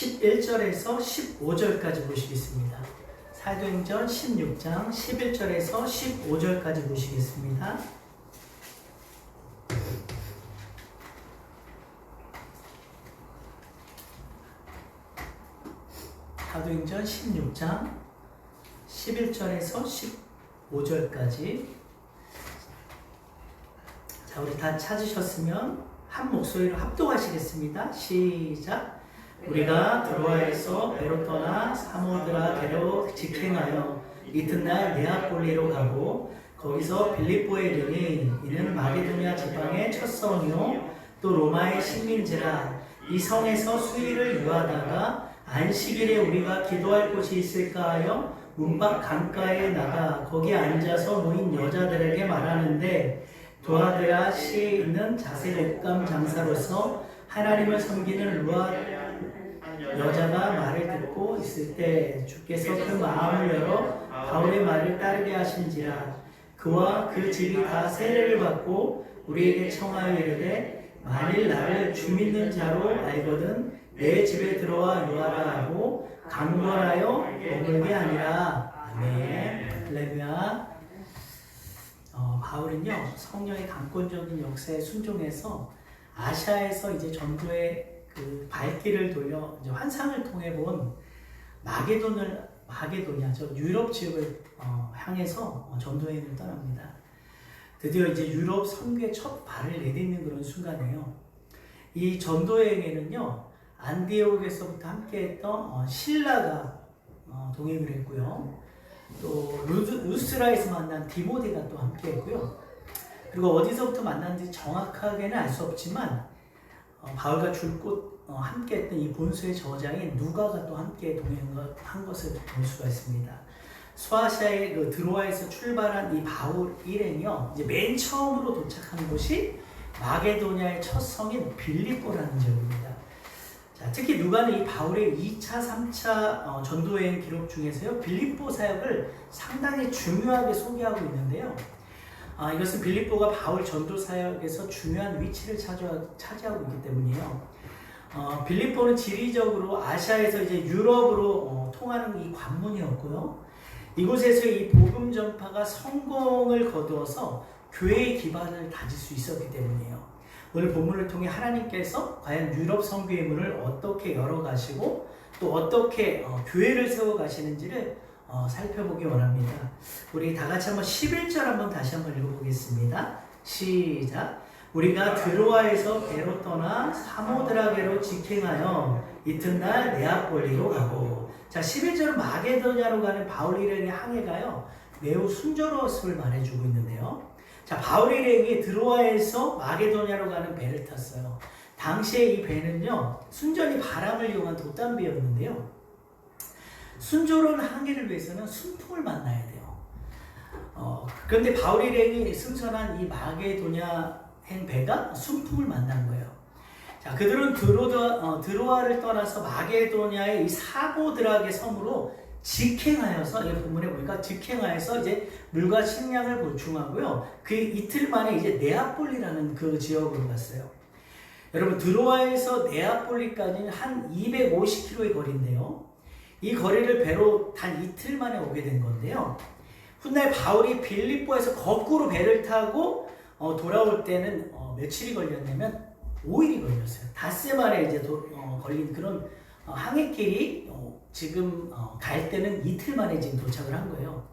11절에서 15절까지 보시겠습니다. 사도행전 16장 11절에서 15절까지 보시겠습니다. 사도행전 16장 11절에서 15절까지. 자, 우리 다 찾으셨으면 한 목소리로 합독하시겠습니다. 시작. 우리가 드로아에서 배로 떠나 사모드라게로 직행하여 이튿날 네아폴리로 가고 거기서 빌립보에 이르니 이는 마게도냐 지방의 첫 성이요 또 로마의 식민지라. 이 성에서 수일을 유하다가 안식일에 우리가 기도할 곳이 있을까 하여 문밖 강가에 나가 거기 앉아서 모인 여자들에게 말하는데 도아드라시에 있는 자색 옷감 장사로서 하나님을 섬기는 루아 여자가 말을 듣고 있을 때 주께서 그 마음을 열어 바울의 말을 따르게 하신지라. 그와 그 집이 다 세례를 받고 우리에게 청하여 이르되 만일 나를 주 믿는 자로 알거든 내 집에 들어와 유하라 하고 강권하여 머물게 하니라. 아멘. 할렐루야. 바울은요 성령의 강권적인 역사에 순종해서 아시아에서 이제 전도의 그 발길을 돌려 이제 환상을 통해 본 마게도냐 저 유럽 지역을 향해서 전도여행을 떠납니다. 드디어 이제 유럽 선교에 첫 발을 내딛는 그런 순간이에요. 이 전도여행에는요 안디옥에서부터 함께했던 신라가 동행을 했고요. 또 루스라에서 만난 디모데가 또 함께했고요. 그리고 어디서부터 만났는지 정확하게는 알 수 없지만 바울과 줄곧 함께했던 이 본서의 저자인 누가가 또 함께 동행한 것을 볼 수가 있습니다. 소아시아의 그 드로아에서 출발한 이 바울 일행이요 이제 맨 처음으로 도착한 곳이 마게도냐의 첫 성인 빌립보라는 지역입니다. 자, 특히 누가는 이 바울의 2차, 3차 전도여행 기록 중에서요 빌립보 사역을 상당히 중요하게 소개하고 있는데요. 이것은 빌립보가 바울 전도 사역에서 중요한 위치를 차지하고 있기 때문이에요. 빌립보는 지리적으로 아시아에서 이제 유럽으로 통하는 이 관문이었고요. 이곳에서 이 복음 전파가 성공을 거두어서 교회의 기반을 다질 수 있었기 때문이에요. 오늘 본문을 통해 하나님께서 과연 유럽 선교의 문을 어떻게 열어가시고 또 어떻게 교회를 세워가시는지를 살펴보기 원합니다. 우리 다 같이 한번 11절 한번 다시 한번 읽어보겠습니다. 시작. 우리가 드로아에서 배로 떠나 사모드라게로 직행하여 이튿날 네아폴리로 가고. 자, 11절은 마게도냐로 가는 바울 일행의 항해가요 매우 순조로웠음을 말해주고 있는데요. 자, 바울 일행이 드로아에서 마게도냐로 가는 배를 탔어요. 당시에 이 배는요 순전히 바람을 이용한 돛담배였는데요. 순조로운 항해를 위해서는 순풍을 만나야 돼요. 그런데 바울 일행이 승선한 이 마게도냐행 배가 순풍을 만난 거예요. 자, 그들은 드로아를 떠나서 마게도냐의 이 사모드라게 섬으로 직행하여서 이 본문에 보니까 직행하여서 이제 물과 식량을 보충하고요. 그 이틀 만에 이제 네아폴리라는 그 지역으로 갔어요. 여러분 드로아에서 네아폴리까지는 한 250km의 거리인데요. 이 거리를 배로 단 이틀 만에 오게 된 건데요. 훗날 바울이 빌립보에서 거꾸로 배를 타고 돌아올 때는 며칠이 걸렸냐면 5일이 걸렸어요. 닷새 만에 이제 걸린 그런 항해길이 지금 갈 때는 이틀 만에 지금 도착을 한 거예요.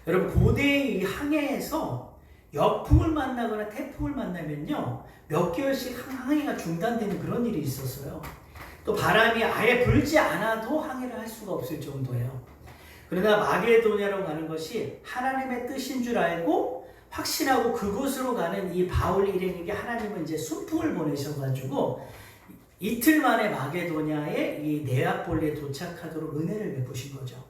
여러분 고대의 이 항해에서 역풍을 만나거나 태풍을 만나면요 몇 개월씩 항해가 중단되는 그런 일이 있었어요. 또 바람이 아예 불지 않아도 항해를 할 수가 없을 정도예요. 그러나 마게도냐로 가는 것이 하나님의 뜻인 줄 알고 확신하고 그곳으로 가는 이 바울 일행에게 하나님은 이제 순풍을 보내셔가지고 이틀 만에 마게도냐의 이 네아폴리에 도착하도록 은혜를 베푸신 거죠.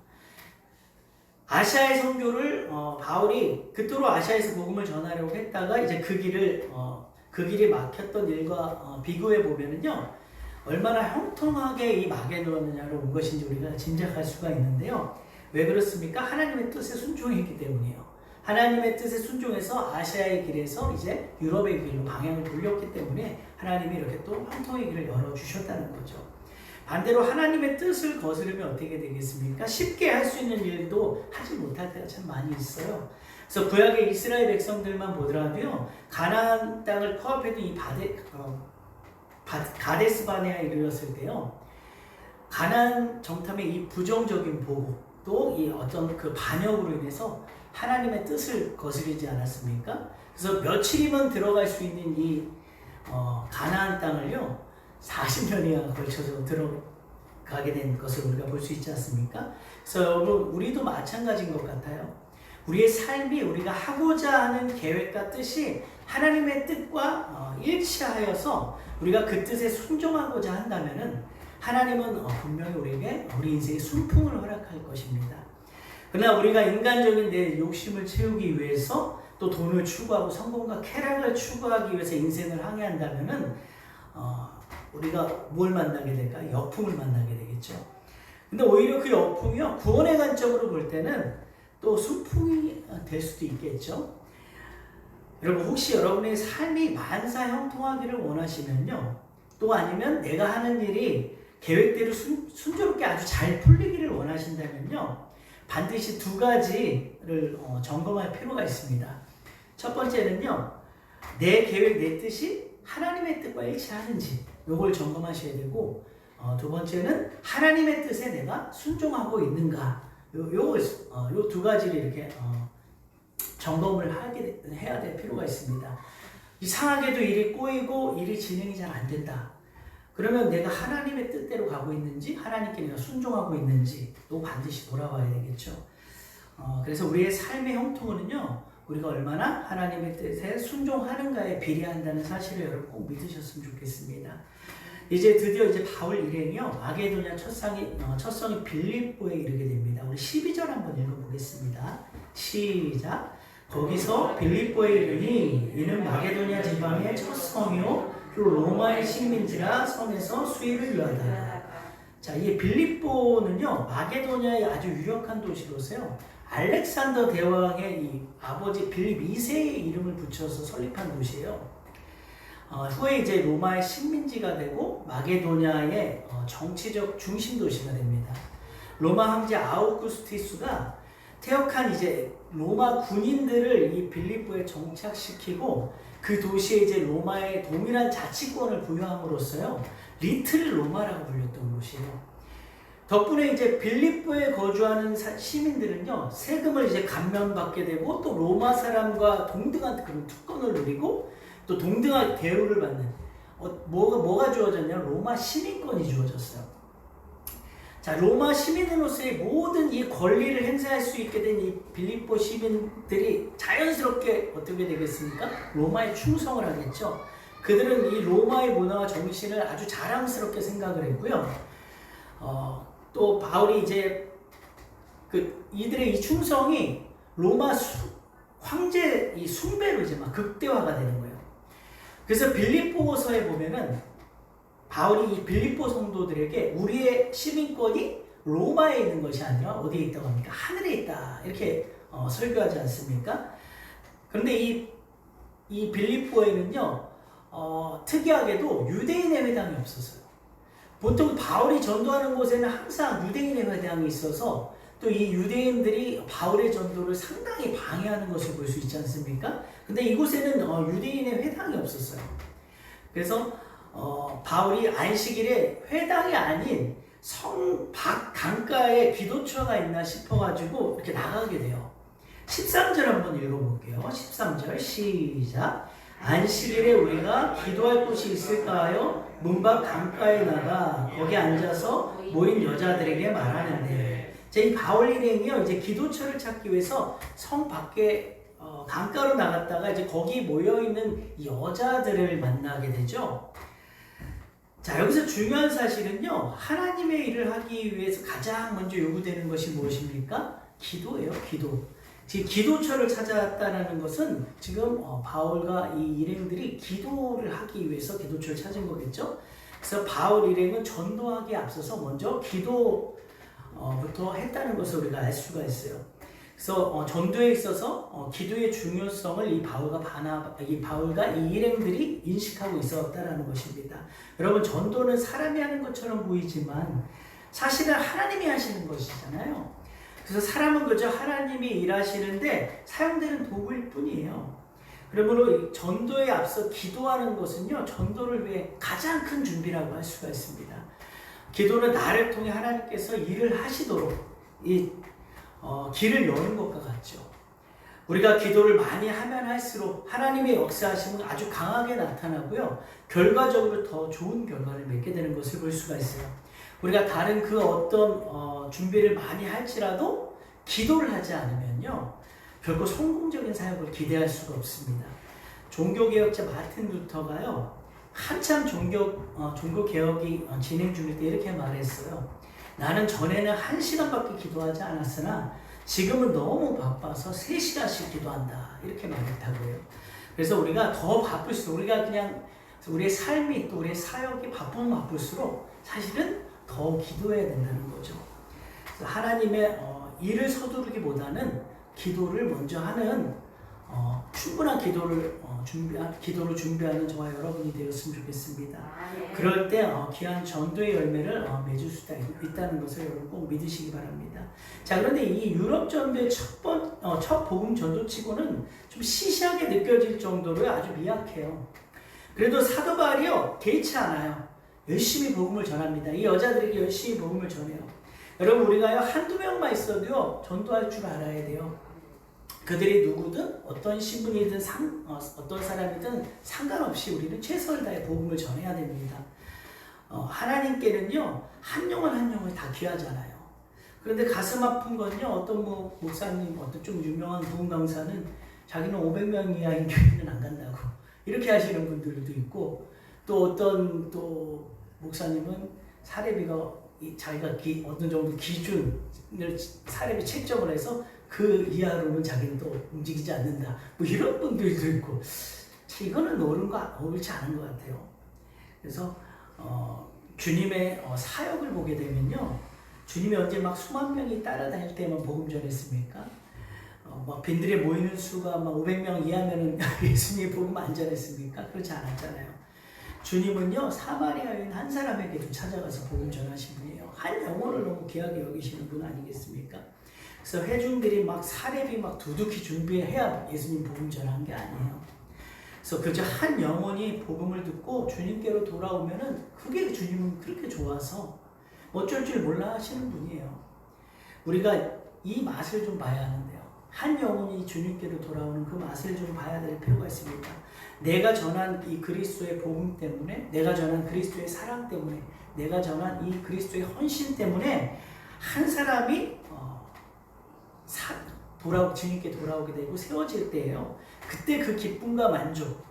아시아의 선교를 바울이 그토록 아시아에서 복음을 전하려고 했다가 이제 그 길이 막혔던 일과 비교해 보면은요 얼마나 형통하게 이 마게도냐로 온 것인지 우리가 짐작할 수가 있는데요. 왜 그렇습니까? 하나님의 뜻에 순종했기 때문이에요. 하나님의 뜻에 순종해서 아시아의 길에서 이제 유럽의 길로 방향을 돌렸기 때문에 하나님이 이렇게 또 형통의 길을 열어주셨다는 거죠. 반대로 하나님의 뜻을 거스르면 어떻게 되겠습니까? 쉽게 할 수 있는 일도 하지 못할 때가 참 많이 있어요. 그래서 구약의 이스라엘 백성들만 보더라도요, 가나안 땅을 코앞에 둔 이 가데스 바네아에 이르렀을 때요, 가나안 정탐의 이 부정적인 보고 또 이 어떤 그 반역으로 인해서 하나님의 뜻을 거스르지 않았습니까? 그래서 며칠이면 들어갈 수 있는 이 가나안 땅을요 40년이나 걸쳐서 들어가게 된 것을 우리가 볼 수 있지 않습니까? 그래서 여러분, 우리도 마찬가지인 것 같아요. 우리의 삶이 우리가 하고자 하는 계획과 뜻이 하나님의 뜻과 일치하여서 우리가 그 뜻에 순종하고자 한다면은 하나님은 분명히 우리에게 우리 인생의 순풍을 허락할 것입니다. 그러나 우리가 인간적인 내 욕심을 채우기 위해서 또 돈을 추구하고 성공과 쾌락을 추구하기 위해서 인생을 항해한다면은 우리가 뭘 만나게 될까? 역풍을 만나게 되겠죠. 근데 오히려 그 역풍이요, 구원의 관점으로 볼 때는 또 순풍이 될 수도 있겠죠. 여러분, 혹시 여러분의 삶이 만사형통하기를 원하시면요, 또 아니면 내가 하는 일이 계획대로 순조롭게 아주 잘 풀리기를 원하신다면요, 반드시 두 가지를 점검할 필요가 있습니다. 첫 번째는요, 내 계획, 내 뜻이 하나님의 뜻과 일치하는지 요걸 점검하셔야 되고, 두 번째는 하나님의 뜻에 내가 순종하고 있는가, 요 두 가지를 이렇게 점검을 해야 될 필요가 있습니다. 이상하게도 일이 꼬이고 일이 진행이 잘 안 된다. 그러면 내가 하나님의 뜻대로 가고 있는지, 하나님께 내가 순종하고 있는지 또 반드시 돌아봐야 되겠죠. 그래서 우리의 삶의 형통은요, 우리가 얼마나 하나님의 뜻에 순종하는가에 비례한다는 사실을 여러분 꼭 믿으셨으면 좋겠습니다. 이제 드디어 바울 일행이요, 마게도냐 첫성이 빌립보에 이르게 됩니다. 우리 12절 한번 읽어보겠습니다. 시작. 거기서 빌립보에 이르니 이는 마게도냐 지방의 첫성이요 또 로마의 식민지라 성에서 수입을 유하다. 자, 이 빌립보는요, 마게도냐의 아주 유력한 도시로서요, 알렉산더 대왕의 이 아버지 빌립 2세의 이름을 붙여서 설립한 도시예요. 후에 이제 로마의 식민지가 되고 마게도냐의 정치적 중심 도시가 됩니다. 로마 황제 아우구스티스가 퇴역한 이제 로마 군인들을 이 빌립보에 정착시키고 그 도시에 이제 로마의 동일한 자치권을 부여함으로써요, 리틀 로마라고 불렸던 곳이에요. 덕분에 이제 빌립보에 거주하는 시민들은요, 세금을 이제 감면받게 되고 또 로마 사람과 동등한 그런 특권을 누리고 또 동등한 대우를 받는, 뭐가 주어졌냐? 로마 시민권이 주어졌어요. 자, 로마 시민으로서의 모든 이 권리를 행사할 수 있게 된 이 빌립보 시민들이 자연스럽게 어떻게 되겠습니까? 로마에 충성을 하겠죠. 그들은 이 로마의 문화와 정신을 아주 자랑스럽게 생각을 했고요. 또 바울이 이제 이들의 이 충성이 로마 황제 이 숭배로 이제 막 극대화가 되는 거예요. 그래서 빌립보서에 보면은 바울이 이 빌립보 성도들에게 우리의 시민권이 로마에 있는 것이 아니라 어디에 있다고 합니까? 하늘에 있다. 이렇게 설교하지 않습니까? 그런데 이 빌립보에는요, 특이하게도 유대인의 회당이 없었어요. 보통 바울이 전도하는 곳에는 항상 유대인의 회당이 있어서 또 이 유대인들이 바울의 전도를 상당히 방해하는 것을 볼 수 있지 않습니까? 근데 이곳에는 유대인의 회당이 없었어요. 그래서 바울이 안식일에 회당이 아닌 성 밖 강가에 기도처가 있나 싶어가지고 이렇게 나가게 돼요. 13절 한번 읽어볼게요. 13절 시작. 안식일에 우리가 기도할 곳이 있을까 하여 문 밖 강가에 나가 거기 앉아서 모인 여자들에게 말하는데, 이 바울 일행이요, 이제 기도처를 찾기 위해서 성 밖에 강가로 나갔다가 이제 거기 모여 있는 여자들을 만나게 되죠. 자, 여기서 중요한 사실은요, 하나님의 일을 하기 위해서 가장 먼저 요구되는 것이 무엇입니까? 기도예요, 기도. 지금 기도처를 찾았다는 것은 지금 바울과 이 일행들이 기도를 하기 위해서 기도처를 찾은 거겠죠. 그래서 바울 일행은 전도하기에 앞서서 먼저 기도부터 했다는 것을 우리가 알 수가 있어요. 그래서 전도에 있어서 기도의 중요성을 이 바울과 이 일행들이 인식하고 있었다라는 것입니다. 여러분, 전도는 사람이 하는 것처럼 보이지만 사실은 하나님이 하시는 것이잖아요. 그래서 사람은 그저 하나님이 일하시는데 사용되는 도구일 뿐이에요. 그러므로 전도에 앞서 기도하는 것은요, 전도를 위해 가장 큰 준비라고 할 수가 있습니다. 기도는 나를 통해 하나님께서 일을 하시도록 길을 여는 것과 같죠. 우리가 기도를 많이 하면 할수록 하나님의 역사하심은 아주 강하게 나타나고요, 결과적으로 더 좋은 결과를 맺게 되는 것을 볼 수가 있어요. 우리가 다른 그 어떤 준비를 많이 할지라도 기도를 하지 않으면요, 결코 성공적인 사역을 기대할 수가 없습니다. 종교개혁자 마틴 루터가요, 한참 종교개혁이 진행 중일 때 이렇게 말했어요. 나는 전에는 1시간밖에 기도하지 않았으나 지금은 너무 바빠서 3시간씩 기도한다. 이렇게 말했다고요. 그래서 우리가 더 바쁠수록, 우리가 그냥 우리의 삶이 또 우리의 사역이 바쁘면 바쁠수록 사실은 더 기도해야 된다는 거죠. 그래서 하나님의 일을 서두르기보다는 기도를 먼저 하는 충분한 기도를 준비하는 저와 여러분이 되었으면 좋겠습니다. 그럴 때 귀한 전도의 열매를 맺을 수 있다는 것을 여러분 꼭 믿으시기 바랍니다. 자, 그런데 이 유럽 전도의 첫 복음 전도치고는 좀 시시하게 느껴질 정도로 아주 미약해요. 그래도 사도 바울이요, 개의치 않아요. 열심히 복음을 전합니다. 이 여자들에게 열심히 복음을 전해요. 여러분, 우리가요, 한두 명만 있어도요, 전도할 줄 알아야 돼요. 그들이 누구든 어떤 신분이든 어떤 사람이든 상관없이 우리는 최선을 다해 복음을 전해야 됩니다. 하나님께는요, 한 영혼 다 귀하잖아요. 그런데 가슴 아픈 건요, 어떤 목사님, 어떤 좀 유명한 복음 강사는 자기는 500명 이하인 교회는 안 간다고 이렇게 하시는 분들도 있고, 또 어떤 목사님은 사례비가 자기가 어느 정도 기준을 사례비 책정을 해서 그 이하로는 자기는 또 움직이지 않는다. 이런 분들도 있고, 이거는 옳지 않은 것 같아요. 그래서 주님의 사역을 보게 되면요, 주님이 언제 막 수만 명이 따라다닐 때만 복음 전했습니까? 막 빈들에 모이는 수가 막 500명 이하면은 예수님이 복음 안 전했습니까? 그렇지 않았잖아요. 주님은요, 사마리아 여인 한 사람에게도 찾아가서 복음 전하신 분이에요. 한 영혼을 너무 귀하게 여기시는 분 아니겠습니까? 그래서 회중들이 막 사례비 막 두둑히 준비해야 예수님 복음 전한 게 아니에요. 그래서 그저 한 영혼이 복음을 듣고 주님께로 돌아오면은 그게 주님은 그렇게 좋아서 어쩔 줄 몰라 하시는 분이에요. 우리가 이 맛을 좀 봐야 하는데요. 한 영혼이 주님께로 돌아오는 그 맛을 좀 봐야 될 필요가 있습니다. 내가 전한 이 그리스도의 복음 때문에, 내가 전한 그리스도의 사랑 때문에, 내가 전한 이 그리스도의 헌신 때문에 한 사람이 주님께 돌아오게 되고 세워질 때예요. 그때 그 기쁨과 만족,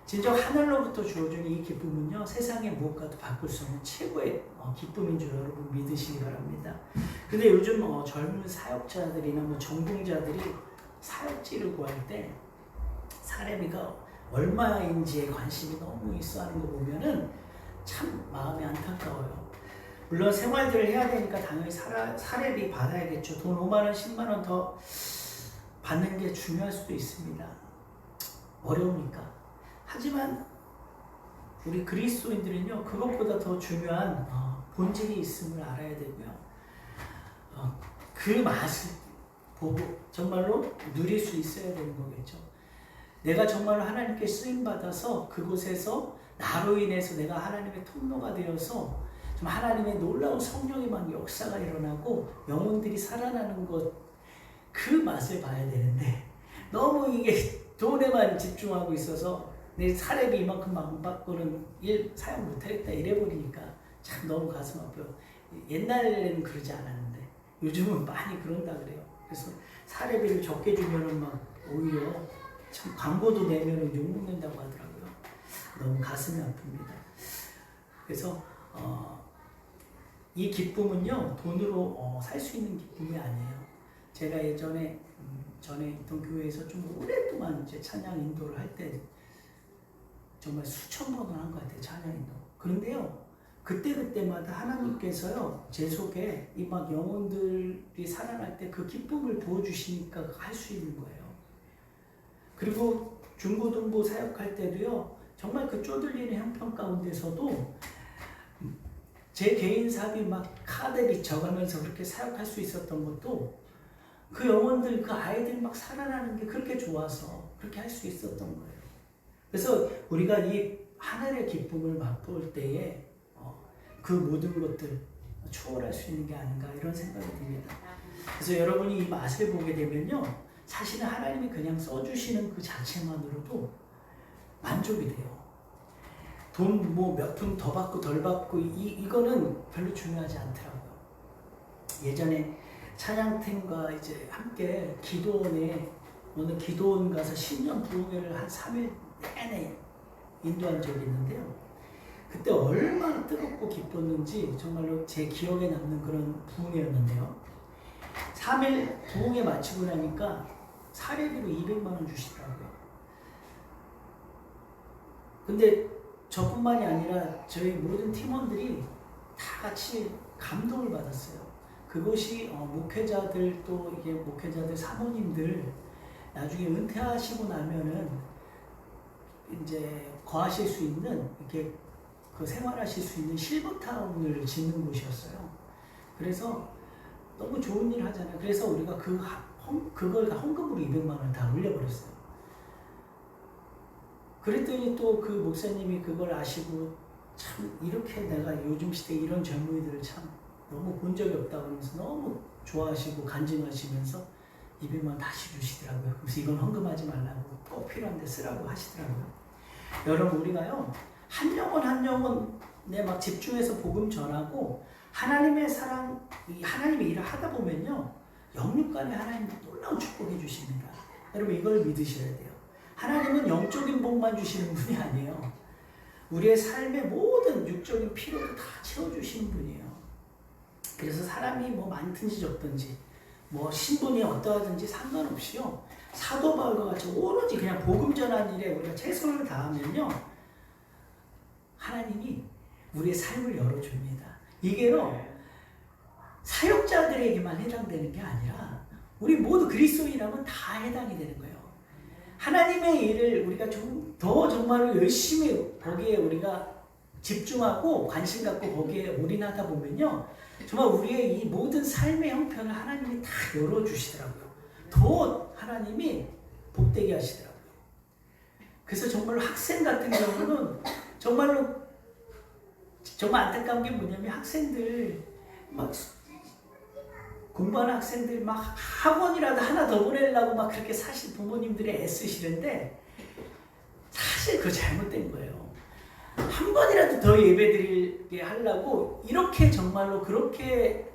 진정 하늘로부터 주어진 이 기쁨은요, 세상의 무엇과도 바꿀 수 없는 최고의 기쁨인 줄 여러분 믿으시기 바랍니다. 근데 요즘 젊은 사역자들이나 전공자들이 사역지를 구할 때 사례비가 얼마인지에 관심이 너무 있어 하는 거 보면은 참 마음이 안타까워요. 물론 생활들을 해야 되니까 당연히 사례비 받아야겠죠. 돈 5만원, 10만원 더 받는 게 중요할 수도 있습니다. 어려우니까. 하지만 우리 그리스도인들은요, 그것보다 더 중요한 본질이 있음을 알아야 되고요. 그 맛을 보고 정말로 누릴 수 있어야 되는 거겠죠. 내가 정말로 하나님께 쓰임받아서 그곳에서 나로 인해서 내가 하나님의 통로가 되어서 좀 하나님의 놀라운 성령의 막 역사가 일어나고 영혼들이 살아나는 것, 그 맛을 봐야 되는데 너무 이게 돈에만 집중하고 있어서 내 사례비 이만큼 안 받고는 일 사용 못하겠다 이래버리니까 참 너무 가슴 아파요. 옛날에는 그러지 않았는데 요즘은 많이 그런다 그래요. 그래서 사례비를 적게 주면은 막 오히려 참 광고도 내면은 욕먹는다고 하더라고요. 너무 가슴이 아픕니다. 그래서 이 기쁨은요, 돈으로 살 수 있는 기쁨이 아니에요. 제가 예전에 전에 있던 교회에서 좀 오랫동안 이제 찬양 인도를 할 때 정말 수천 번을 한 것 같아요. 찬양 인도. 그런데요, 그때마다 하나님께서요, 제 속에 이 막 영혼들이 살아날 때 그 기쁨을 부어주시니까 할 수 있는 거예요. 그리고 중고등부 사역할 때도요, 정말 그 쪼들리는 형편 가운데서도 제 개인 사업이 막 카드비 적으면서 그렇게 사역할 수 있었던 것도 그 영혼들, 그 아이들이 막 살아나는 게 그렇게 좋아서 그렇게 할 수 있었던 거예요. 그래서 우리가 이 하늘의 기쁨을 맛볼 때에 그 모든 것들 초월할 수 있는 게 아닌가 이런 생각이 듭니다. 그래서 여러분이 이 맛을 보게 되면요, 사실은 하나님이 그냥 써주시는 그 자체만으로도 만족이 돼요. 돈 뭐 몇 푼 더 받고 덜 받고 이거는 별로 중요하지 않더라고요. 예전에 찬양팀과 이제 함께 기도원에 어느 기도원 가서 10년 부흥회를 한 3일 내내 인도한 적이 있는데요. 그때 얼마나 뜨겁고 기뻤는지 정말로 제 기억에 남는 그런 부흥회였는데요. 3일 부흥회 마치고 나니까 사례비로 200만 원 주시더라고요. 근데 저뿐만이 아니라 저희 모든 팀원들이 다 같이 감동을 받았어요. 그것이 목회자들, 또 이게 목회자들 사모님들 나중에 은퇴하시고 나면은 이제 거하실 수 있는, 이렇게 그 생활하실 수 있는 실버타운을 짓는 곳이었어요. 그래서 너무 좋은 일 하잖아요. 그래서 우리가 그걸 다 헌금으로 200만 원 다 올려버렸어요. 그랬더니 또 그 목사님이 그걸 아시고, 참 이렇게 내가 요즘 시대에 이런 젊은이들을 참 너무 본 적이 없다고 그러면서 너무 좋아하시고 간증하시면서 200만 원 다시 주시더라고요. 그래서 이건 헌금하지 말라고, 꼭 필요한 데 쓰라고 하시더라고요. 여러분, 우리가요, 한 영혼에 막 집중해서 복음 전하고 하나님의 사랑, 하나님의 일을 하다 보면요, 영육간에 하나님 놀라운 축복해 주십니다. 여러분, 이걸 믿으셔야 돼요. 하나님은 영적인 복만 주시는 분이 아니에요. 우리의 삶의 모든 육적인 필요도 다 채워주시는 분이에요. 그래서 사람이 뭐 많든지 적든지, 뭐 신분이 어떠하든지 상관없이요, 사도 바울과 같이 오로지 그냥 복음 전하는 일에 우리가 최선을 다하면요, 하나님이 우리의 삶을 열어줍니다. 이게로 사역자들에게만 해당되는 게 아니라 우리 모두 그리스도인이라면 다 해당이 되는 거예요. 하나님의 일을 우리가 좀 더 정말로 열심히 거기에 우리가 집중하고 관심 갖고 거기에 올인하다 보면요, 정말 우리의 이 모든 삶의 형편을 하나님이 다 열어주시더라고요. 더 하나님이 복되게 하시더라고요. 그래서 정말로 학생 같은 경우는 정말 안타까운 게 뭐냐면, 학생들 막 공부하는 학생들 막 학원이라도 하나 더 보내려고 막 그렇게 사실 부모님들이 애쓰시는데, 사실 그거 잘못된 거예요. 한 번이라도 더 예배드리게 하려고 이렇게 정말로 그렇게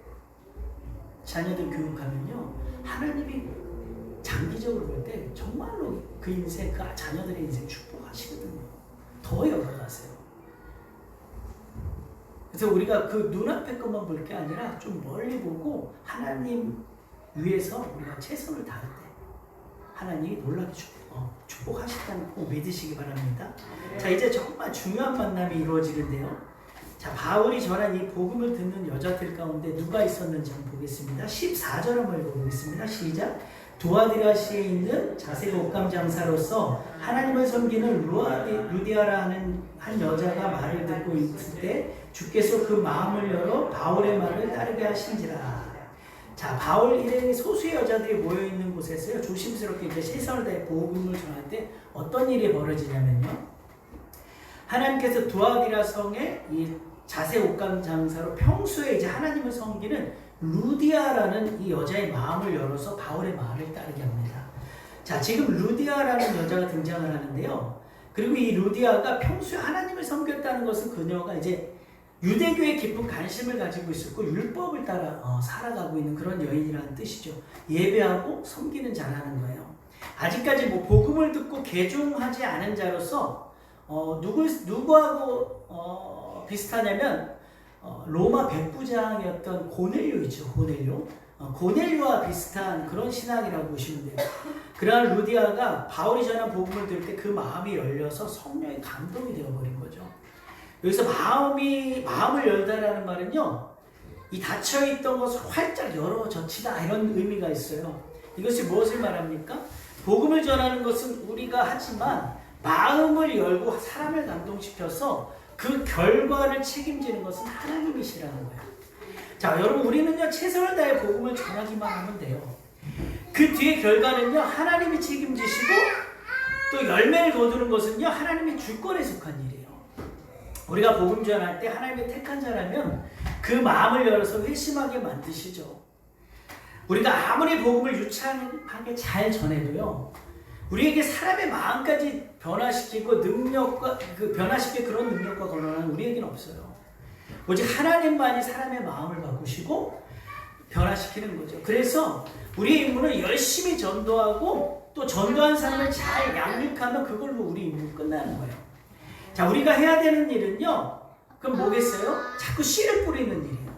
자녀들 교육하면요, 하나님이 장기적으로 볼 때 정말로 그 인생, 그 자녀들의 인생 축복하시거든요. 더 열어가세요. 그래서 우리가 그 눈앞의 것만 볼 게 아니라 좀 멀리 보고 하나님 위해서 우리가 최선을 다할 때 하나님이 놀랍게 축복하시다는 꼭 믿으시기 바랍니다. 자, 이제 정말 중요한 만남이 이루어지는데요. 자, 바울이 전한 이 복음을 듣는 여자들 가운데 누가 있었는지 한번 보겠습니다. 14절 한번 읽어보겠습니다. 시작. 두아디라시에 있는 자색 옷감 장사로서 하나님을 섬기는 루디아라 하는 한 여자가 말을 듣고 있을 때 주께서 그 마음을 열어 바울의 말을 따르게 하신지라. 자, 바울 일행의 소수의 여자들이 모여있는 곳에서요, 조심스럽게 이제 최선을 다해 복음을 전할 때 어떤 일이 벌어지냐면요, 하나님께서 두아디라 성의 이 자색 옷감 장사로 평소에 이제 하나님을 섬기는 루디아라는 이 여자의 마음을 열어서 바울의 말을 따르게 합니다. 자, 지금 루디아라는 여자가 등장을 하는데요. 그리고 이 루디아가 평소에 하나님을 섬겼다는 것은 그녀가 이제 유대교에 깊은 관심을 가지고 있었고 율법을 따라 살아가고 있는 그런 여인이라는 뜻이죠. 예배하고 섬기는 자라는 거예요. 아직까지 뭐 복음을 듣고 개종하지 않은 자로서 누구하고 비슷하냐면 로마 백부장이었던 고넬료 있죠. 고넬료와 비슷한 그런 신앙이라고 보시면 돼요. 그러한 루디아가 바울이 전한 복음을 들을 때 그 마음이 열려서 성령의 감동이 되어버린 거죠. 여기서 마음을 열다라는 말은요, 이 닫혀있던 것을 활짝 열어 젖히다 이런 의미가 있어요. 이것이 무엇을 말합니까? 복음을 전하는 것은 우리가 하지만 마음을 열고 사람을 감동시켜서 그 결과를 책임지는 것은 하나님이시라는 거예요. 자, 여러분, 우리는요 최선을 다해 복음을 전하기만 하면 돼요. 그 뒤에 결과는요 하나님이 책임지시고, 또 열매를 거두는 것은요 하나님의 주권에 속한 일이에요. 우리가 복음 전할 때 하나님의 택한 자라면 그 마음을 열어서 회심하게 만드시죠. 우리가 아무리 복음을 유창하게 잘 전해도요, 우리에게 사람의 마음까지 변화시키고 변화시킬 그런 능력과 권한은 우리에게는 없어요. 오직 하나님만이 사람의 마음을 바꾸시고 변화시키는 거죠. 그래서 우리의 임무는 열심히 전도하고, 또 전도한 사람을 잘 양육하면 그걸로 우리 임무는 끝나는 거예요. 자, 우리가 해야 되는 일은요, 그럼 뭐겠어요? 자꾸 씨를 뿌리는 일이에요.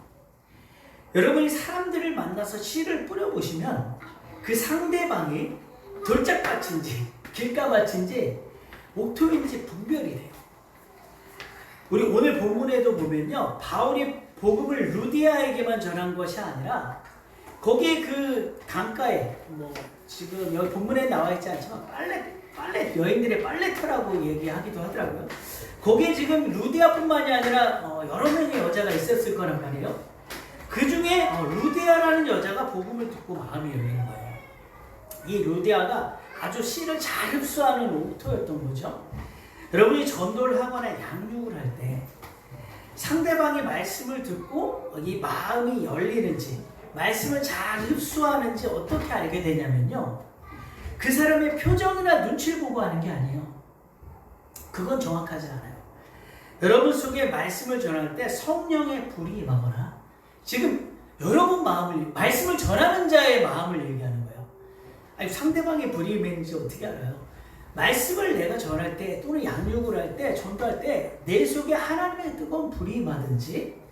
여러분이 사람들을 만나서 씨를 뿌려보시면 그 상대방이 돌짝밭인지 길가밭인지 옥토인지 분별이 돼요. 우리 오늘 본문에도 보면요, 바울이 복음을 루디아에게만 전한 것이 아니라 거기에 그 강가에, 지금 여기 본문에 나와 있지 않지만 빨래 여인들의 빨래터라고 얘기하기도 하더라고요. 거기에 지금 루디아뿐만이 아니라 여러 명의 여자가 있었을 거란 말이에요. 그 중에 루디아라는 여자가 복음을 듣고 마음이 열리는 거예요. 이 루디아가 아주 씨를 잘 흡수하는 옥토였던 거죠. 여러분이 전도를 하거나 양육을 할 때 상대방의 말씀을 듣고 이 마음이 열리는지, 말씀을 잘 흡수하는지 어떻게 알게 되냐면요, 그 사람의 표정이나 눈치를 보고 하는 게 아니에요. 그건 정확하지 않아요. 여러분 속에 말씀을 전할 때 성령의 불이 임하거나, 지금 여러분 말씀을 전하는 자의 마음을 얘기하는 거예요. 아니, 상대방의 불이 임했는지 어떻게 알아요? 말씀을 내가 전할 때, 또는 양육을 할 때, 전도할 때 내 속에 하나님의 뜨거운 불이 임하든지,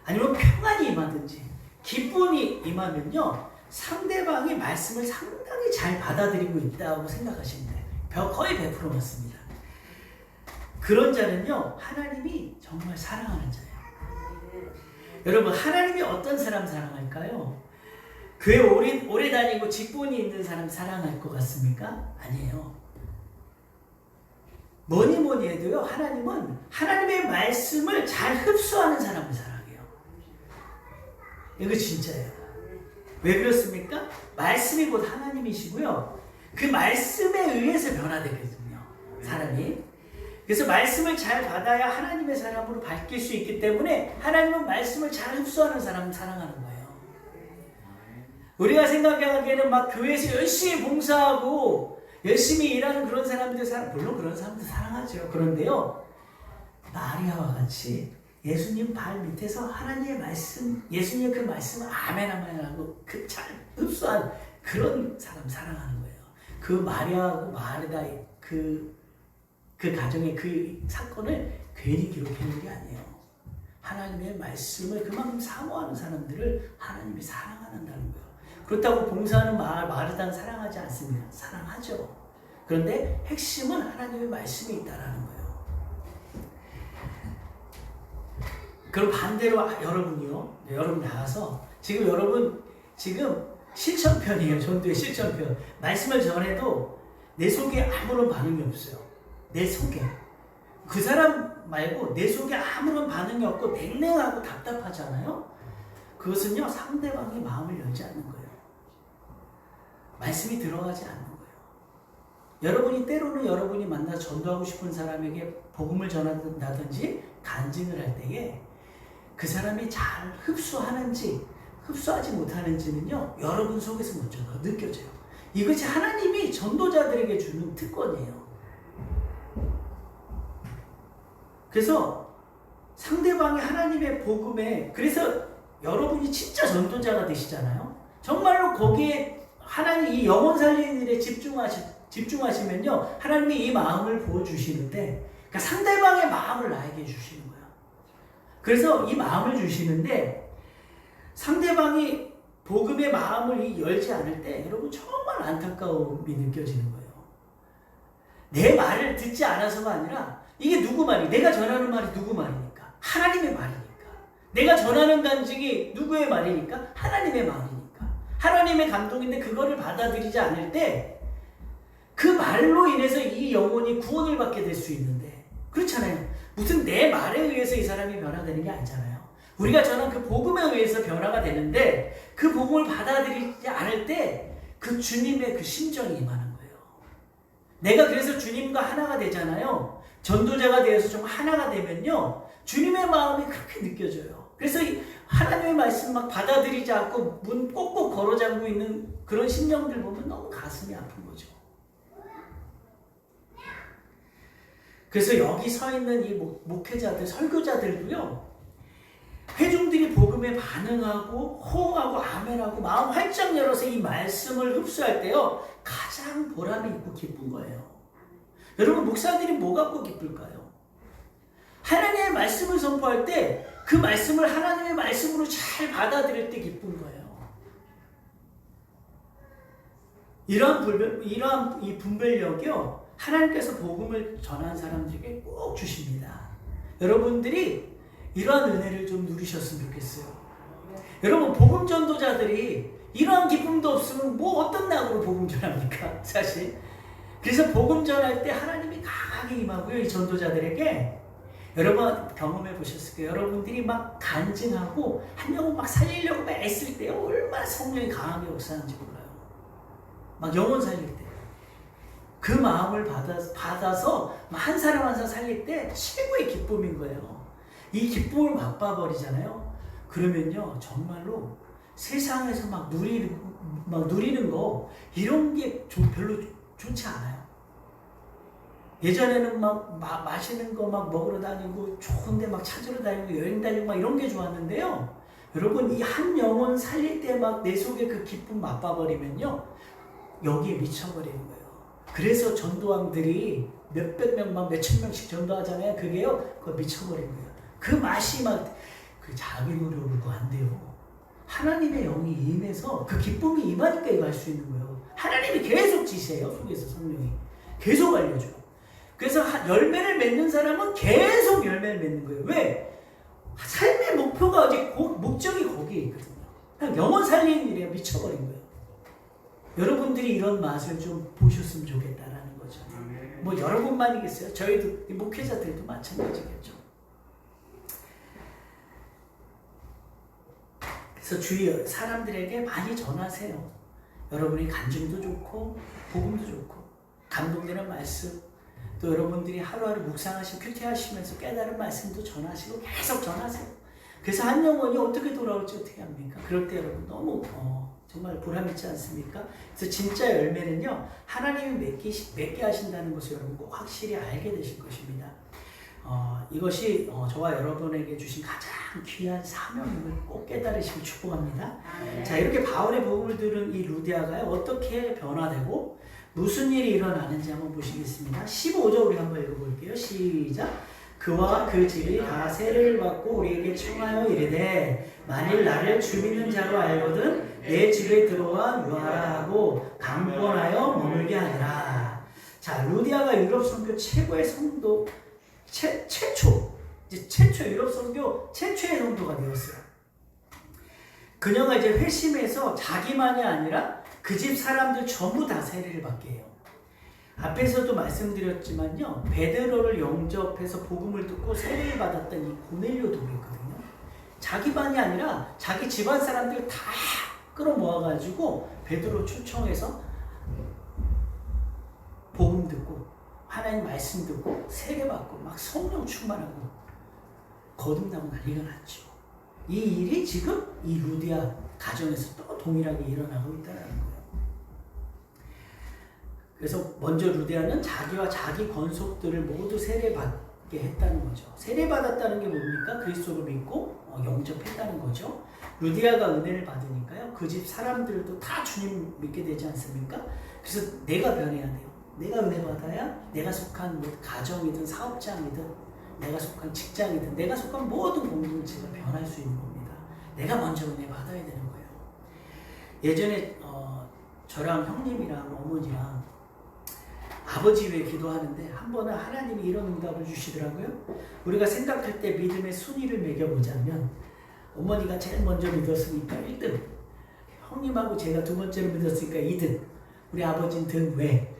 아니면 평안이 임하든지, 기쁨이 임하면요, 상대방이 말씀을 상당히 잘 받아들이고 있다고 생각하시면 돼요. 거의 100% 맞습니다. 그런 자는요, 하나님이 정말 사랑하는 자예요. 여러분, 하나님이 어떤 사람 사랑할까요? 교회 오래 다니고 직분이 있는 사람 사랑할 것 같습니까? 아니에요. 뭐니 해도요, 하나님은 하나님의 말씀을 잘 흡수하는 사람을 사랑해요. 이거 진짜예요. 왜 그렇습니까? 말씀이 곧 하나님이시고요, 그 말씀에 의해서 변화되거든요, 사람이. 그래서 말씀을 잘 받아야 하나님의 사람으로 바뀔 수 있기 때문에 하나님은 말씀을 잘 흡수하는 사람을 사랑하는 거예요. 우리가 생각하기에는 막 교회에서 열심히 봉사하고 열심히 일하는 그런 사람들, 물론 그런 사람들 사랑하죠. 그런데요, 마리아와 같이 예수님 발 밑에서 하나님의 말씀, 예수님의 그 말씀을 아멘 하고 그 잘 흡수한 그런 사람 사랑하는 거예요. 그 마리아하고 마르다의 그 가정의 그 사건을 괜히 기록해놓은 게 아니에요. 하나님의 말씀을 그만큼 사모하는 사람들을 하나님이 사랑한다는 거예요. 그렇다고 봉사하는 마르다는 사랑하지 않습니다. 사랑하죠. 그런데 핵심은 하나님의 말씀이 있다라는 거예요. 그럼 반대로 여러분이요, 여러분 나가서 지금 실천편이에요. 전도의 실천편. 말씀을 전해도 내 속에 아무런 반응이 없어요. 내 속에. 그 사람 말고 내 속에 아무런 반응이 없고 냉랭하고 답답하잖아요. 그것은요, 상대방이 마음을 열지 않는 거예요. 말씀이 들어가지 않는 거예요. 여러분이 때로는 여러분이 만나 전도하고 싶은 사람에게 복음을 전한다든지 간증을 할 때에 그 사람이 잘 흡수하는지 흡수하지 못하는지는요, 여러분 속에서 먼저 느껴져요. 이것이 하나님이 전도자들에게 주는 특권이에요. 그래서 상대방이 하나님의 복음에, 그래서 여러분이 진짜 전도자가 되시잖아요. 정말로 거기에 하나님 이 영혼 살리는 일에 집중하시면요, 하나님이 이 마음을 부어주시는데, 그러니까 상대방의 마음을 나에게 주시는 거예요. 그래서 이 마음을 주시는데, 상대방이 복음의 마음을 열지 않을 때 여러분 정말 안타까움이 느껴지는 거예요. 내 말을 듣지 않아서가 아니라 이게 누구 말이? 내가 전하는 말이 누구 말이니까? 하나님의 말이니까. 내가 전하는 간증이 누구의 말이니까? 하나님의 말이니까. 하나님의 감동인데 그거를 받아들이지 않을 때 그 말로 인해서 이 영혼이 구원을 받게 될 수 있는데 그렇잖아요. 무슨 내 말에 의해서 이 사람이 변화되는 게 아니잖아요. 우리가 전한 그 복음에 의해서 변화가 되는데 그 복음을 받아들이지 않을 때 그 주님의 그 심정이 임하는 거예요. 내가 그래서 주님과 하나가 되잖아요. 전도자가 되어서 좀 하나가 되면요. 주님의 마음이 그렇게 느껴져요. 그래서 하나님의 말씀 막 받아들이지 않고 문 꼭꼭 걸어 잠고 있는 그런 심령들 보면 너무 가슴이 아픈 거죠. 그래서 여기 서 있는 이 목회자들, 설교자들도요. 회중들이 복음에 반응하고 호응하고 아멘하고 마음 활짝 열어서 이 말씀을 흡수할 때요. 가장 보람이 있고 기쁜 거예요. 여러분 목사들이 뭐 갖고 기쁠까요? 하나님의 말씀을 선포할 때 그 말씀을 하나님의 말씀으로 잘 받아들일 때 기쁜 거예요. 이러한 이 분별력이요. 하나님께서 복음을 전한 사람들에게 꼭 주십니다. 여러분들이 이러한 은혜를 좀 누리셨으면 좋겠어요. 여러분 복음 전도자들이 이러한 기쁨도 없으면 뭐 어떤 낙으로 복음 전합니까? 사실. 그래서 복음 전할 때 하나님이 강하게 임하고요. 이 전도자들에게 여러분 경험해 보셨을 거예요. 여러분들이 막 간증하고 한 영혼 막 살리려고 막 애쓸 때 얼마나 성령이 강하게 역사하는지 몰라요. 막 영혼 살릴 때. 그 마음을 받아서 한 사람 한 사람 살릴 때 최고의 기쁨인 거예요. 이 기쁨을 맛봐버리잖아요. 그러면요 정말로 세상에서 막 누리는 거 이런 게 별로 좋지 않아요. 예전에는 막 맛있는 거 막 먹으러 다니고 좋은데 막 찾으러 다니고 여행 다니고 막 이런 게 좋았는데요. 여러분 이 한 영혼 살릴 때 막 내 속에 그 기쁨 맛봐버리면요 여기에 미쳐버리는 거예요. 그래서 전도왕들이 몇백 명, 막 몇천 명씩 전도하잖아요. 그게요, 그거 미쳐버린 거예요. 그 맛이 막, 그 자기 노력으로 그거 안 돼요. 하나님의 영이 임해서 그 기쁨이 임하니까 이거 할 수 있는 거예요. 하나님이 계속 지시해요, 속에서 성령이. 계속 알려줘요. 그래서 열매를 맺는 사람은 계속 열매를 맺는 거예요. 왜? 삶의 목표가 목적이 거기에 있거든요. 그냥 영혼 살리는 일에 미쳐버린 거예요. 여러분들이 이런 맛을 좀 보셨으면 좋겠다라는 거죠. 뭐 여러분만이겠어요? 저희도 목회자들도 마찬가지겠죠. 그래서 주위 사람들에게 많이 전하세요. 여러분이 간증도 좋고 복음도 좋고 감동되는 말씀 또 여러분들이 하루하루 묵상하시고 큐티하시면서 깨달은 말씀도 전하시고 계속 전하세요. 그래서 한 영혼이 어떻게 돌아올지 어떻게 합니까? 그럴 때 여러분 너무 정말 보람있지 않습니까? 그래서 진짜 열매는요 하나님이 맺게 하신다는 것을 여러분 꼭 확실히 알게 되실 것입니다. 이것이 저와 여러분에게 주신 가장 귀한 사명임을 꼭 깨달으시길 축복합니다. 자, 이렇게 바울의 복음을 들은 이 루디아가 어떻게 변화되고 무슨 일이 일어나는지 한번 보시겠습니다. 15절 우리 한번 읽어볼게요. 시작. 그와 그 집이 다 세례를 받고 우리에게 청하여 이르되 만일 나를 주 믿는 자로 알거든 내 집에 들어와 유하라 하고 강권하여 머물게 하니라. 자, 루디아가 유럽 선교 최고의 성도 최초 유럽 선교 최초의 성도가 되었어요. 그녀가 이제 회심해서 자기만이 아니라 그 집 사람들 전부 다 세례를 받게 해요. 앞에서도 말씀드렸지만요, 베드로를 영접해서 복음을 듣고 세례를 받았던 이 고넬료 도교거든요. 자기만이 아니라 자기 집안 사람들 다 끌어모아가지고 베드로 초청해서 복음 듣고 하나님 말씀 듣고 세례 받고 막 성령 충만하고 거듭나고 난리가 났죠. 이 일이 지금 이 루디아 가정에서 또 동일하게 일어나고 있다는 거예요. 그래서 먼저 루디아는 자기와 자기 권속들을 모두 세례받게 했다는 거죠. 세례받았다는 게 뭡니까? 그리스도를 믿고 영접했다는 거죠. 루디아가 은혜를 받으니까요. 그 집 사람들도 다 주님 믿게 되지 않습니까? 그래서 내가 변해야 돼요. 내가 은혜 받아야 내가 속한 가정이든 사업장이든 내가 속한 직장이든 내가 속한 모든 공동체가 변할 수 있는 겁니다. 내가 먼저 은혜 받아야 되는 거예요. 예전에 저랑 형님이랑 어머니랑 아버지 위해 기도하는데 한 번은 하나님이 이런 응답을 주시더라고요. 우리가 생각할 때 믿음의 순위를 매겨보자면 어머니가 제일 먼저 믿었으니까 1등, 형님하고 제가 두 번째로 믿었으니까 2등, 우리 아버지는 등 왜?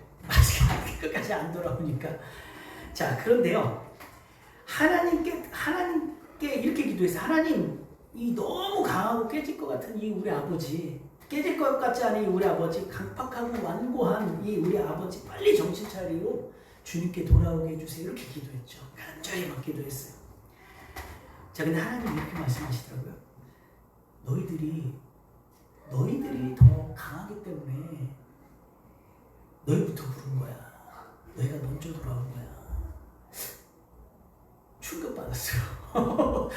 끝까지 안 돌아오니까. 자, 그런데요, 하나님께 이렇게 기도했어요. 하나님, 이 너무 강하고 깨질 것 같은 이 우리 아버지, 깨질 것 같지 않은 이 우리 아버지, 강팍하고 완고한 이 우리 아버지 빨리 정신 차리고 주님께 돌아오게 해주세요. 이렇게 기도했죠. 간절히 막 기도했어요. 자, 근데 하나님 이렇게 말씀하시더라고요. 너희들이 더 강하기 때문에 너희부터 부른 거야. 너희가 먼저 돌아온 거야. 충격받았어요.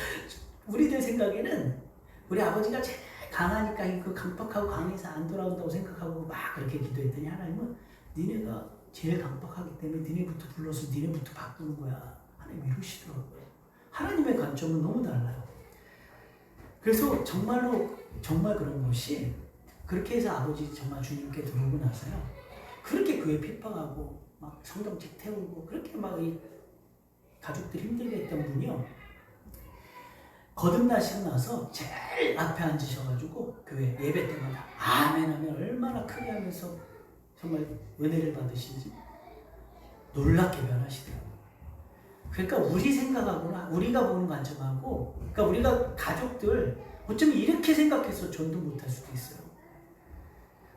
우리들 생각에는 우리 아버지가 제일 강하니까 그 강팍하고 강해서 안 돌아온다고 생각하고 막 그렇게 기도했더니 하나님은 니네가 제일 강팍하기 때문에 니네부터 불러서 니네부터 바꾸는 거야. 하나님 이러시더라고요. 하나님의 관점은 너무 달라요. 그래서 정말 그런 것이 그렇게 해서 아버지 정말 주님께 들어오고 나서요. 그렇게 교회 핍박하고 막 성경책 태우고 그렇게 막 이 가족들 힘들게 했던 분이요. 거듭나시고 나서 제일 앞에 앉으셔가지고 교회 예배 때마다 아멘 하면 얼마나 크게 하면서 정말 은혜를 받으신지 놀랍게 변하시더라고요. 그러니까 우리 생각하거나 우리가 보는 관점하고, 그러니까 우리가 가족들 어쩌면 이렇게 생각해서 전도 못할 수도 있어요.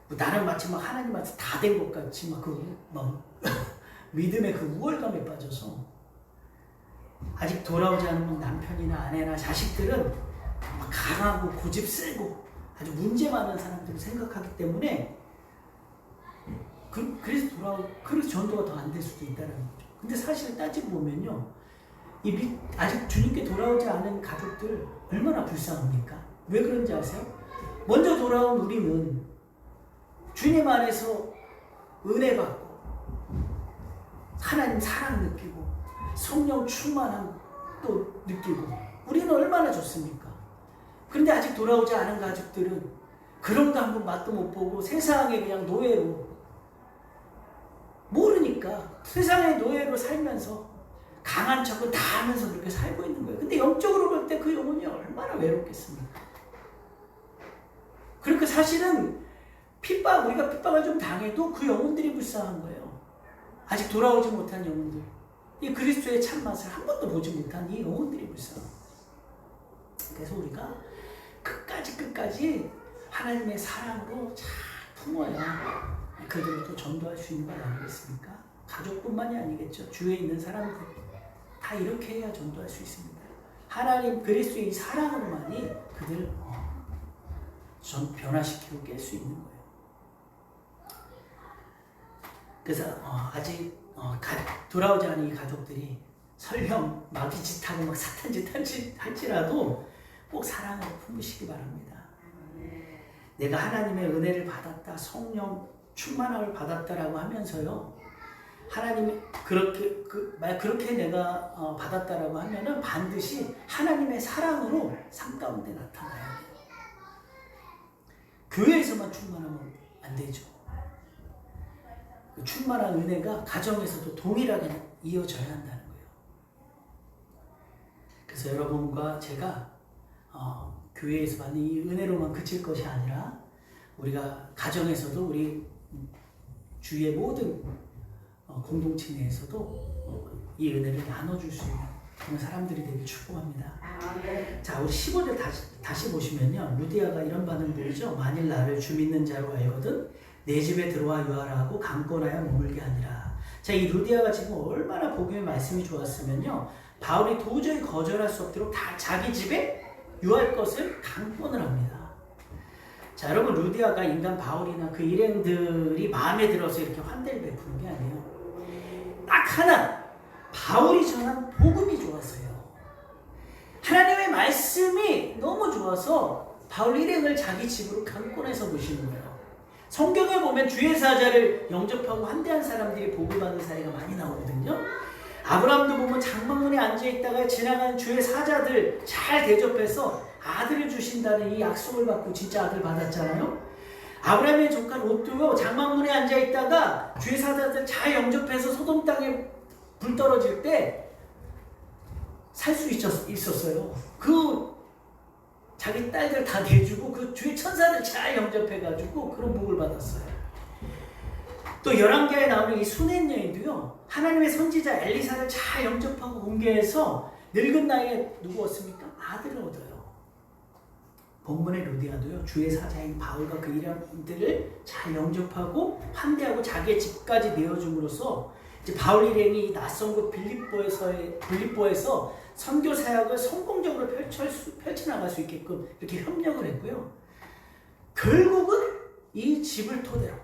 뭐 나는 마치 막 하나님한테 다 된 것 같이 막 믿음의 그 우월감에 빠져서 아직 돌아오지 않은 남편이나 아내나 자식들은 막 강하고 고집 세고 아주 문제 많은 사람들을 생각하기 때문에 그래서 전도가 더 안 될 수도 있다는 거죠. 근데 사실 따지고 보면요, 아직 주님께 돌아오지 않은 가족들 얼마나 불쌍합니까? 왜 그런지 아세요? 먼저 돌아온 우리는 주님 안에서 은혜 받고 하나님 사랑 느끼고 성령 충만함 또 느끼고 우리는 얼마나 좋습니까? 그런데 아직 돌아오지 않은 가족들은 그런 거 한번 맛도 못 보고 세상에 그냥 노예로, 모르니까 세상의 노예로 살면서 강한 척을 다 하면서 그렇게 살고 있는 거예요. 근데 영적으로 볼 때 그 영혼이 얼마나 외롭겠습니까? 그러니까 사실은 우리가 핍박을 좀 당해도 그 영혼들이 불쌍한 거예요. 아직 돌아오지 못한 영혼들, 이 그리스도의 참맛을 한 번도 보지 못한 이 영혼들이 불쌍한 거예요. 그래서 우리가 끝까지 하나님의 사랑으로 잘 품어야 그들을 또 전도할 수 있는 거 아니겠습니까? 가족뿐만이 아니겠죠. 주위에 있는 사람들 다 이렇게 해야 전도할 수 있습니다. 하나님 그리스도의 이 사랑으로만이 그들을 변화시키고 깰 수 있는 거예요. 그래서 아직 돌아오지 않은 이 가족들이 설령 마귀짓하고 막 사탄짓 할지라도 꼭 사랑으로 품으시기 바랍니다. 내가 하나님의 은혜를 받았다, 성령 충만함을 받았다라고 하면서요, 하나님이 그렇게 내가 받았다라고 하면은 반드시 하나님의 사랑으로 삶 가운데 나타나야 돼요. 교회에서만 충만하면 안 되죠. 그 충만한 은혜가 가정에서도 동일하게 이어져야 한다는 거예요. 그래서 여러분과 제가 교회에서 받는 이 은혜로만 그칠 것이 아니라 우리가 가정에서도 우리 주위의 모든 공동체 내에서도 이 은혜를 나눠줄 수 있는 그런 사람들이 되길 축복합니다. 자, 우리 15절 다시 보시면요, 루디아가 이런 반응을 보이죠. 만일 나를 주 믿는 자로 알거든 내 집에 들어와 유하라고 강권하여 머물게 하니라. 자, 이 루디아가 지금 얼마나 복음의 말씀이 좋았으면요, 바울이 도저히 거절할 수 없도록 다 자기 집에 유할 것을 강권을 합니다. 자, 여러분, 루디아가 인간 바울이나 그 일행들이 마음에 들어서 이렇게 환대를 베푸는 게 아니에요. 딱 하나, 바울이 전한 복음이 좋았어요. 하나님의 말씀이 너무 좋아서 바울 일행을 자기 집으로 강권해서 모시는 거예요. 성경에 보면 주의 사자를 영접하고 환대한 사람들이 복을 받는 사례가 많이 나오거든요. 아브라함도 보면 장막문에 앉아있다가 지나가는 주의 사자들 잘 대접해서 아들을 주신다는 이 약속을 받고 진짜 아들 받았잖아요. 아브라함의 조카 롯도요 장막문에 앉아 있다가 주의 사자들 잘 영접해서 소돔 땅에 불 떨어질 때 살 수 있었어요. 그 자기 딸들 다 내주고 그 주의 천사들 잘 영접해가지고 그런 복을 받았어요. 또 열왕기하에 나오는 이 수넴 여인도요 하나님의 선지자 엘리사를 잘 영접하고 공개해서 늙은 나이에 누구 얻습니까? 아들을 얻어요. 본문의 루디아도요 주의 사자인 바울과 그 일행들을 잘 영접하고 환대하고 자기의 집까지 내어줌으로써 이제 바울 일행이 낯선 곳 빌립보에서 선교 사역을 성공적으로 펼쳐나갈 수 있게끔 이렇게 협력을 했고요. 결국은 이 집을 토대로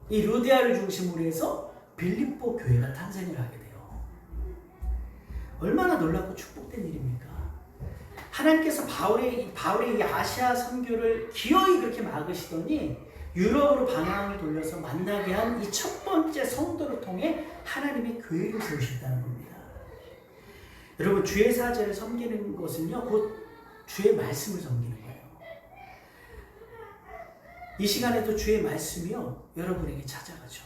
이 루디아를 중심으로 해서 빌립보 교회가 탄생을 하게 돼요. 얼마나 놀랍고 축복된 일입니까? 하나님께서 바울의 이 아시아 선교를 기어이 그렇게 막으시더니 유럽으로 방향을 돌려서 만나게 한 이 첫 번째 성도를 통해 하나님의 교회를 세우셨다는 겁니다. 여러분 주의 사자를 섬기는 것은요 곧 주의 말씀을 섬기는 거예요. 이 시간에도 주의 말씀이요 여러분에게 찾아가죠.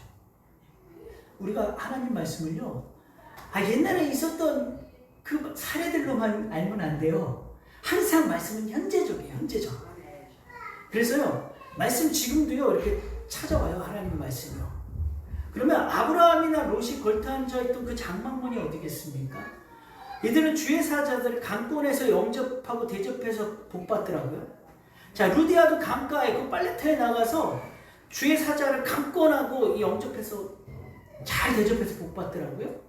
우리가 하나님 말씀을요 옛날에 있었던 그 사례들로만 알면 안 돼요. 항상 말씀은 현재적이에요. 현재적. 그래서요 말씀 지금도요 이렇게 찾아와요. 하나님 말씀이요. 그러면 아브라함이나 롯이 걸터앉아있던 그 장막문이 어디겠습니까? 이들은 주의 사자들을 강권에서 영접하고 대접해서 복받더라고요. 자, 루디아도 강가에 그 빨래터에 나가서 주의 사자를 강권하고 영접해서 잘 대접해서 복받더라고요.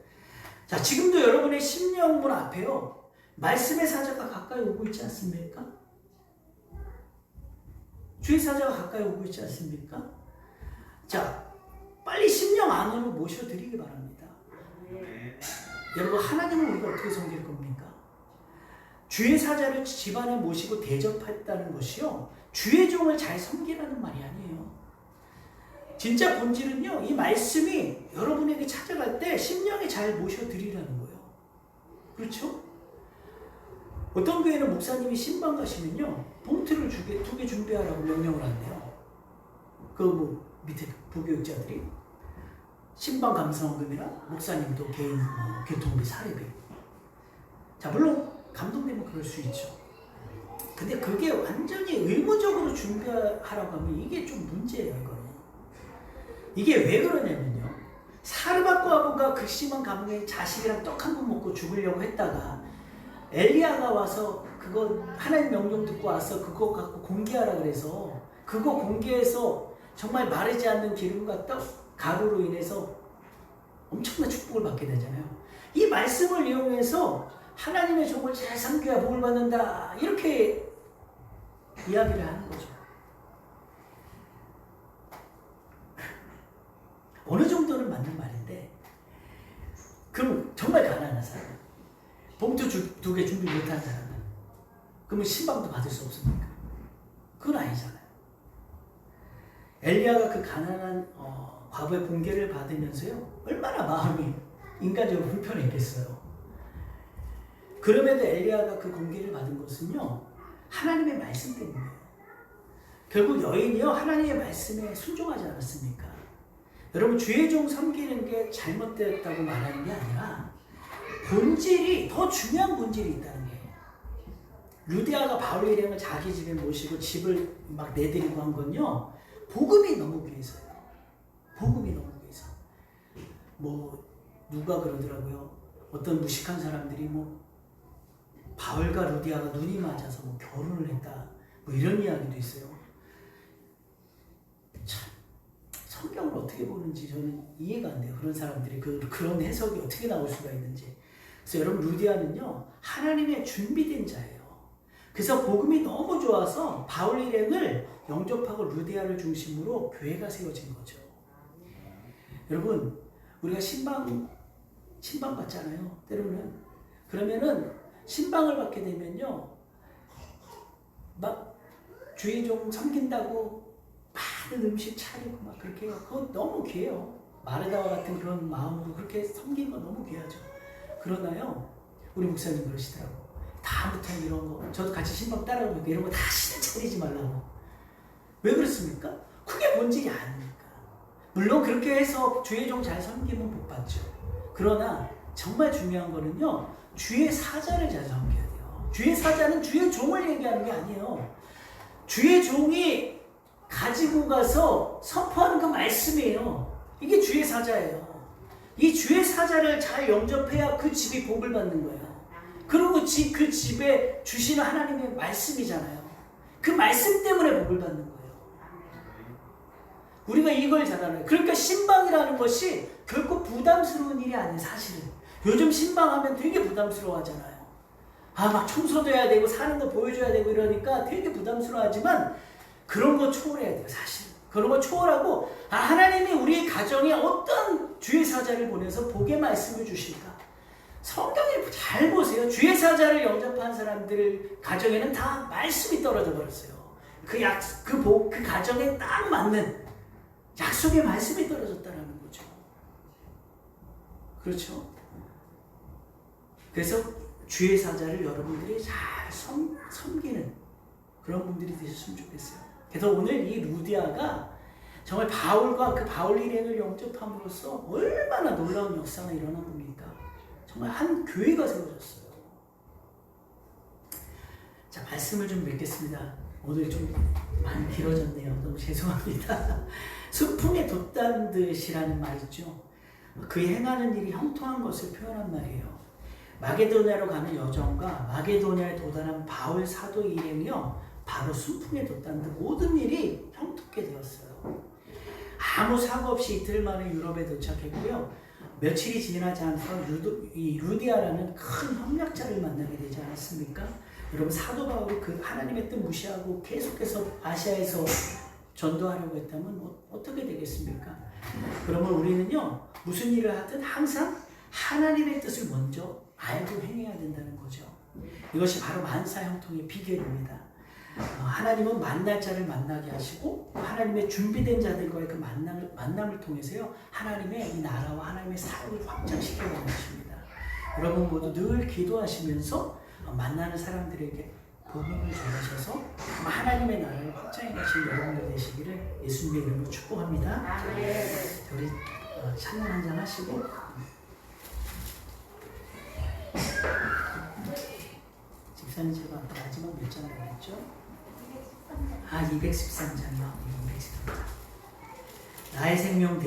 자, 지금도 여러분의 심령문 앞에요 말씀의 사자가 가까이 오고 있지 않습니까? 주의 사자가 가까이 오고 있지 않습니까? 자, 빨리 심령 안으로 모셔드리기 바랍니다. 여러분 하나님을 우리가 어떻게 섬길 겁니까? 주의 사자를 집안에 모시고 대접했다는 것이요 주의 종을 잘 섬기라는 말이 아니에요. 진짜 본질은요 이 말씀이 여러분에게 찾아갈 때 심령에 잘 모셔드리라는 거예요. 그렇죠? 어떤 교회는 목사님이 신방 가시면요 봉투를 2개 준비하라고 명령을 한대요. 그 밑에 부교육자들이 신방 감사원금이나 목사님도 개인 교통비 사례비. 자 물론 감동되면 그럴 수 있죠. 근데 그게 완전히 의무적으로 준비하라고 하면 이게 좀 문제예요. 이거는. 이게 왜 그러냐면요. 사르밧과 아부가 극심한 감옥에 자식이랑 떡 한 번 먹고 죽으려고 했다가 엘리야가 와서 그거 하나님 명령 듣고 와서 그거 갖고 공개하라 그래서 그거 공개해서 정말 마르지 않는 기름과 떡 가루로 인해서 엄청난 축복을 받게 되잖아요. 이 말씀을 이용해서 하나님의 종을 잘 섬겨야 복을 받는다 이렇게 이야기를 하는 거죠. 어느 정도는 맞는 말인데 그럼 정말 가난한 사람 봉투 2개 준비 못한 사람은 그러면 신방도 받을 수 없습니까? 그건 아니잖아요. 엘리야가 그 가난한 과부의 공개를 받으면서요 얼마나 마음이 인간적으로 불편했겠어요. 그럼에도 엘리야가 그 공개를 받은 것은요 하나님의 말씀 때문이에요. 결국 여인이요 하나님의 말씀에 순종하지 않았습니까? 여러분 주의 종 섬기는 게 잘못되었다고 말하는 게 아니라 본질이 더 중요한 본질이 있다는 거예요. 루디아가 바울 일행을 자기 집에 모시고 집을 막 내드리고 한 건요 복음이 너무 귀해서요. 복음이 너무 귀해서. 누가 그러더라고요. 어떤 무식한 사람들이 바울과 루디아가 눈이 맞아서 결혼을 했다. 이런 이야기도 있어요. 참, 성경을 어떻게 보는지 저는 이해가 안 돼요. 그런 사람들이 그런 해석이 어떻게 나올 수가 있는지. 그래서 여러분 루디아는요 하나님의 준비된 자예요. 그래서 복음이 너무 좋아서 바울 일행을 영접하고 루디아를 중심으로 교회가 세워진 거죠. 여러분 우리가 신방 받잖아요. 때로는 그러면은 신방을 받게 되면요 막 주의 종 섬긴다고 많은 음식 차리고 막 그렇게 해요. 그건 너무 귀해요. 마르다와 같은 그런 마음으로 그렇게 섬긴 건 너무 귀하죠. 그러나요 우리 목사님 그러시더라고. 다음부터는 이런 거 저도 같이 신방 따라오니까 이런 거 다 신을 차리지 말라고. 왜 그렇습니까? 그 본질이 아닙니까? 물론 그렇게 해서 주의 종 잘 섬기면 복 받죠. 그러나 정말 중요한 거는요, 주의 사자를 잘 섬겨야 돼요. 주의 사자는 주의 종을 얘기하는 게 아니에요. 주의 종이 가지고 가서 선포하는 그 말씀이에요. 이게 주의 사자예요. 이 주의 사자를 잘 영접해야 그 집이 복을 받는 거예요. 그리고 그 집에 주시는 하나님의 말씀이잖아요. 그 말씀 때문에 복을 받는 거예요. 우리가 이걸 잘 알아요. 그러니까 신방이라는 것이 결코 부담스러운 일이 아니에요. 사실은 요즘 신방하면 되게 부담스러워하잖아요. 막 청소도 해야 되고 사는 거 보여줘야 되고 이러니까 되게 부담스러워하지만 그런 거 초월해야 돼요. 사실 그런 거 초월하고 하나님이 우리 가정에 어떤 주의 사자를 보내서 복의 말씀을 주실까. 성경을 잘 보세요. 주의 사자를 영접한 사람들 가정에는 다 말씀이 떨어져 버렸어요. 그 가정에 딱 맞는 약속의 말씀이 떨어졌다는 거죠. 그렇죠? 그래서 주의 사자를 여러분들이 잘 섬기는 그런 분들이 되셨으면 좋겠어요. 그래서 오늘 이 루디아가 정말 바울과 그 바울 일행을 영접함으로써 얼마나 놀라운 역사가 일어난 겁니까? 정말 한 교회가 세워졌어요. 자, 말씀을 좀 맺겠습니다. 오늘 좀 많이 길어졌네요. 너무 죄송합니다. 수풍에 돛단 듯이라는 말 있죠. 그의 행하는 일이 형통한 것을 표현한 말이에요. 마게도냐로 가는 여정과 마게도냐에 도달한 바울 사도 일행이요, 바로 순풍에 돛단 듯 모든 일이 형통케 되었어요. 아무 사고 없이 이틀 만에 유럽에 도착했고요. 며칠이 지나지 않아서 이 루디아라는 큰 협력자를 만나게 되지 않았습니까? 여러분, 사도 바울이 그 하나님의 뜻 무시하고 계속해서 아시아에서 전도하려고 했다면 어떻게 되겠습니까? 그러면 우리는요, 무슨 일을 하든 항상 하나님의 뜻을 먼저 알고 행해야 된다는 거죠. 이것이 바로 만사 형통의 비결입니다. 하나님은 만날 자를 만나게 하시고 하나님의 준비된 자들과의 그 만남을 통해서요, 하나님의 이 나라와 하나님의 사역을 확장시켜 가는 것입니다. 여러분 모두 늘 기도하시면서 만나는 사람들에게 복음을 전하셔서 하나님의 나라를 확장해 가신 여러분들 되시기를 예수님의 이름으로 축복합니다. 우리 찬양 한잔 하시고 집사님, 제가 아까 마지막 몇 장을 했죠? 213장이요. 213장. 나의 생명